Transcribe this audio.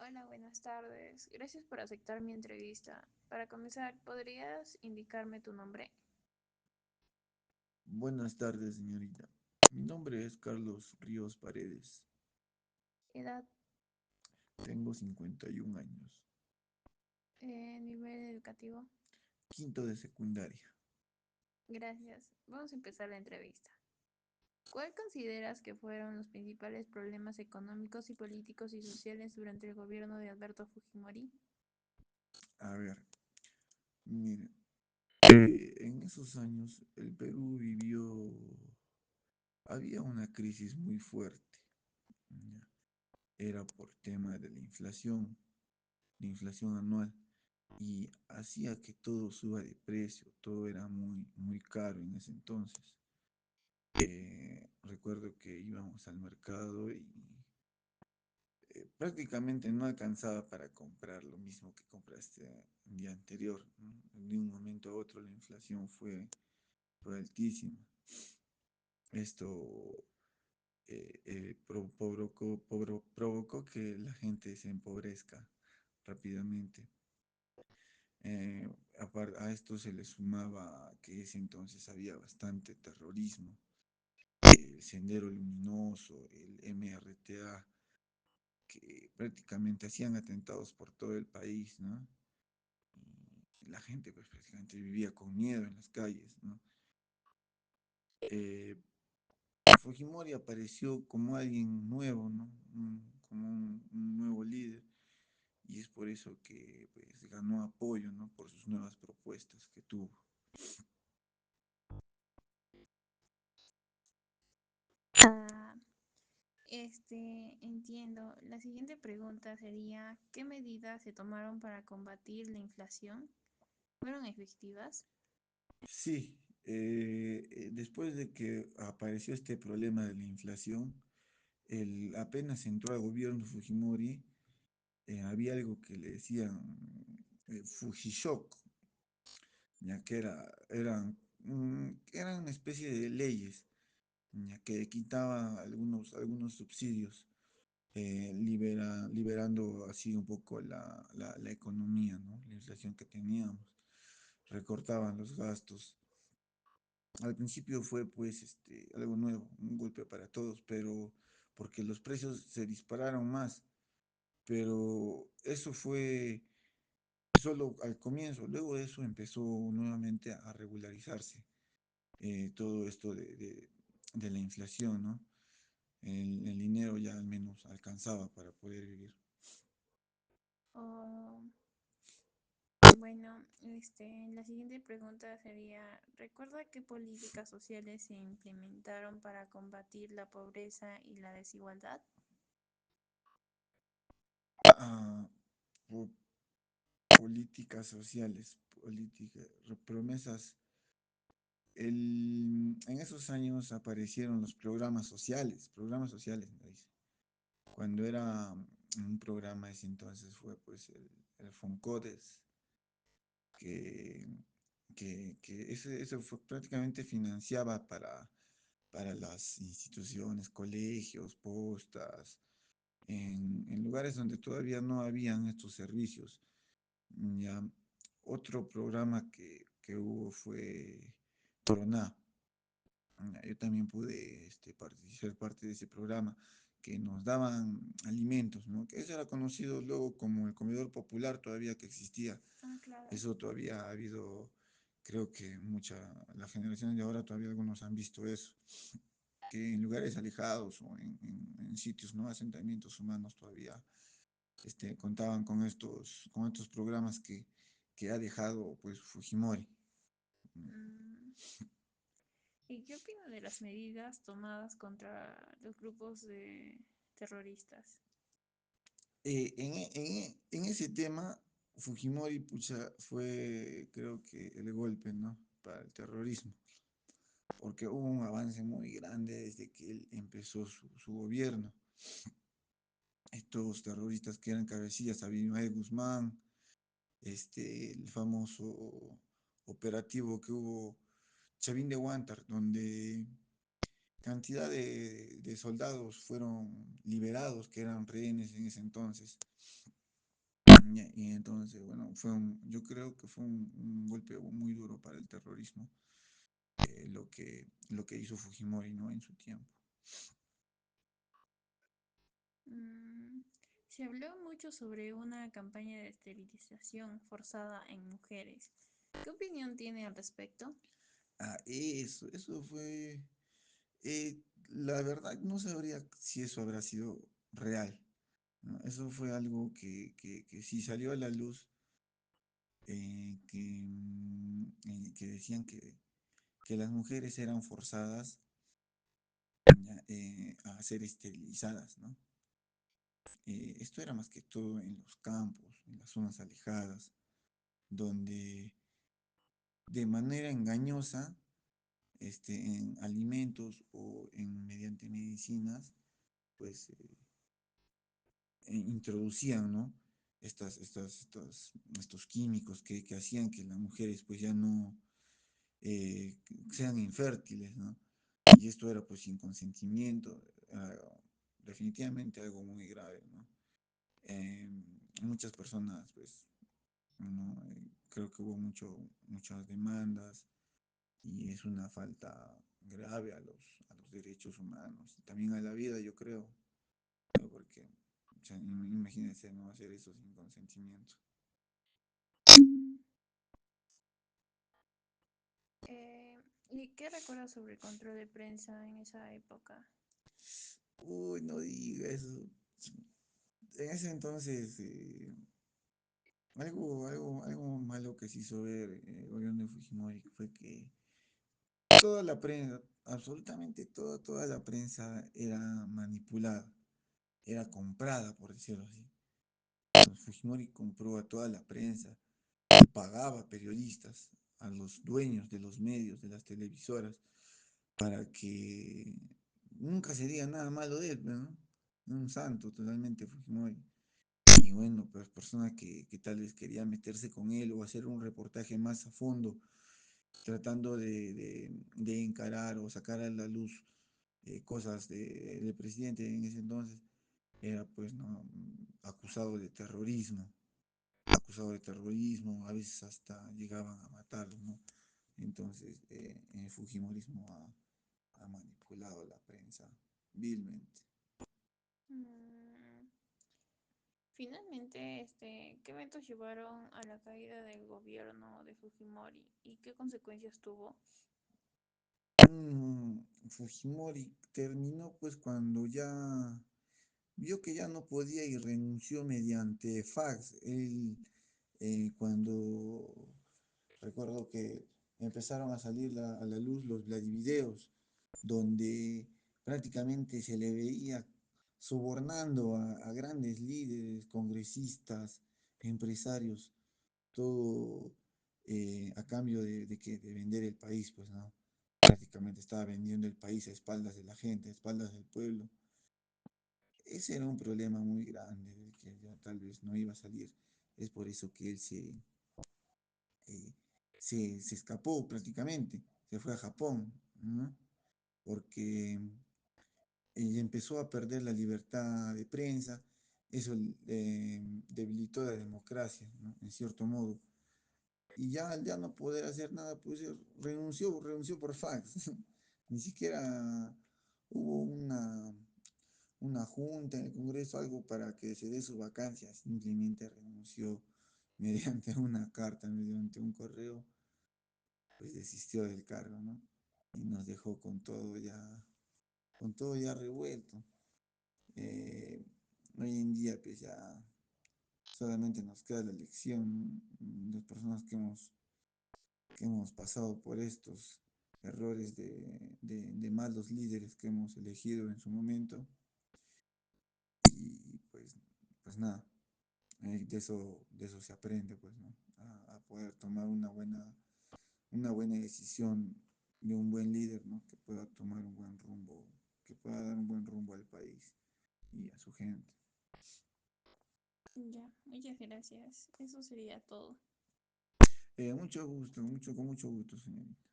Hola, buenas tardes. Gracias por aceptar mi entrevista. Para comenzar, ¿podrías indicarme tu nombre? Buenas tardes, señorita. Mi nombre es Carlos Ríos Paredes. Edad, Tengo 51 años. nivel educativo. Quinto de secundaria. Gracias. Vamos a empezar la entrevista. ¿Cuál consideras que fueron los principales problemas económicos y políticos y sociales durante el gobierno de Alberto Fujimori? A ver, mire, en esos años el Perú vivió, había una crisis muy fuerte. ¿Ya? Era por tema de la inflación anual, y hacía que todo suba de precio, todo era muy caro en ese entonces. Recuerdo que íbamos al mercado y prácticamente no alcanzaba para comprar lo mismo que compraste el día anterior, ¿no? De un momento a otro la inflación fue altísima. Esto provocó que la gente se empobrezca rápidamente. A esto se le sumaba que ese entonces había bastante terrorismo, el Sendero Luminoso, el MRTA, que prácticamente hacían atentados por todo el país, ¿no? Y la gente pues prácticamente vivía con miedo en las calles, ¿no? Eh, Fujimori apareció como alguien nuevo, ¿no? Como un nuevo líder, y es por eso que pues, ganó apoyo, ¿no? Por sus nuevas propuestas que tuvo. Ah, entiendo. La siguiente pregunta sería, ¿qué medidas se tomaron para combatir la inflación? ¿Fueron efectivas? Sí, después de que apareció este problema de la inflación, apenas entró al gobierno Fujimori, había algo que le decían Fujishock, ya que eran una especie de leyes, ya que quitaba algunos subsidios, liberando así un poco la economía, ¿no? La inflación que teníamos, recortaban los gastos. Al principio fue pues algo nuevo, un golpe para todos, pero porque los precios se dispararon más, pero eso fue solo al comienzo. Luego de eso empezó nuevamente a regularizarse todo esto de la inflación, ¿no? El dinero ya al menos alcanzaba para poder vivir. Oh, bueno, la siguiente pregunta sería, ¿recuerda qué políticas sociales se implementaron para combatir la pobreza y la desigualdad? Ah, po- políticas sociales, promesas. En esos años aparecieron los programas sociales, me dice. Cuando era un programa ese entonces fue pues el Foncodes, que, que ese fue, prácticamente financiaba para las instituciones, colegios, postas, en lugares donde todavía no habían estos servicios. Ya, otro programa que hubo fue Proná. Yo también pude ser parte de ese programa, que nos daban alimentos, ¿no? Que eso era conocido luego como el comedor popular, todavía que existía. Ah, claro. Eso todavía ha habido, creo que las generaciones de ahora todavía algunos han visto eso, que en lugares alejados o en sitios, ¿no? Asentamientos humanos todavía contaban con estos programas que ha dejado pues Fujimori. Mm, ¿y qué opina de las medidas tomadas contra los grupos de terroristas? En ese tema, Fujimori, pucha, fue creo que el golpe, ¿no? Para el terrorismo, porque hubo un avance muy grande desde que él empezó su gobierno. Estos terroristas que eran cabecillas, Abimael Guzmán, el famoso operativo que hubo, Chavín de Huántar, donde cantidad de soldados fueron liberados, que eran rehenes en ese entonces. Y entonces, bueno, yo creo que fue un golpe muy duro para el terrorismo, lo que hizo Fujimori, ¿no? En su tiempo. Mm, Se habló mucho sobre una campaña de esterilización forzada en mujeres. ¿Qué opinión tiene al respecto? Eso fue, la verdad no sabría si eso habrá sido real, ¿no? Eso fue algo que sí salió a la luz, que decían que las mujeres eran forzadas ya, a ser esterilizadas, ¿no? Esto era más que todo en los campos, en las zonas alejadas, donde de manera engañosa, en alimentos o mediante medicinas, pues introducían, ¿no? Estos químicos que hacían que las mujeres pues ya no sean infértiles, ¿no? Y esto era pues sin consentimiento, era definitivamente algo muy grave, ¿no? Eh, Muchas personas pues, ¿no? Creo que hubo muchas demandas y es una falta grave a los derechos humanos y también a la vida, yo creo, ¿no? Porque, o sea, imagínense no hacer eso sin consentimiento. ¿Y qué recuerdas sobre el control de prensa en esa época? Uy, no diga eso. En ese entonces, algo malo que se hizo ver el gobierno de Fujimori fue que toda la prensa, absolutamente toda la prensa era manipulada, era comprada, por decirlo así. Fujimori compró a toda la prensa, pagaba periodistas, a los dueños de los medios, de las televisoras, para que nunca se diga nada malo de él, pues, ¿no? Un santo totalmente Fujimori. Y bueno, pues personas que tal vez quería meterse con él o hacer un reportaje más a fondo, tratando de encarar o sacar a la luz cosas del presidente en ese entonces, era pues no, acusado de terrorismo, a veces hasta llegaban a matarlo, ¿no? Entonces, el Fujimorismo ha manipulado la prensa vilmente. Mm, Finalmente, ¿qué eventos llevaron a la caída del gobierno de Fujimori y qué consecuencias tuvo? Fujimori terminó pues cuando ya vio que ya no podía y renunció mediante fax. Él, cuando recuerdo que empezaron a salir a la luz los Vladivideos, donde prácticamente se le veía sobornando a grandes líderes, congresistas, empresarios, todo a cambio de vender el país, pues no. Prácticamente estaba vendiendo el país a espaldas de la gente, a espaldas del pueblo. Ese era un problema muy grande del que ya tal vez no iba a salir. Es por eso que él eh, se escapó prácticamente, se fue a Japón, ¿no? Porque empezó a perder la libertad de prensa, eso debilitó la democracia, ¿no? En cierto modo. Y ya al ya no poder hacer nada, pues renunció por fax. Ni siquiera hubo una junta en el Congreso, algo para que se dé su vacancia, simplemente renunció mediante una carta, mediante un correo, pues desistió del cargo, ¿no? Y nos dejó con todo ya revuelto. Eh, Hoy en día, pues ya solamente nos queda la elección, las personas que hemos pasado por estos errores de malos líderes que hemos elegido en su momento. Y pues nada, de eso se aprende, pues, ¿no? A poder tomar una buena decisión de un buen líder, ¿no? Que pueda tomar un buen rumbo, que pueda dar un buen rumbo al país y a su gente. Ya, muchas gracias. Eso sería todo. Mucho gusto, con mucho gusto, señorita.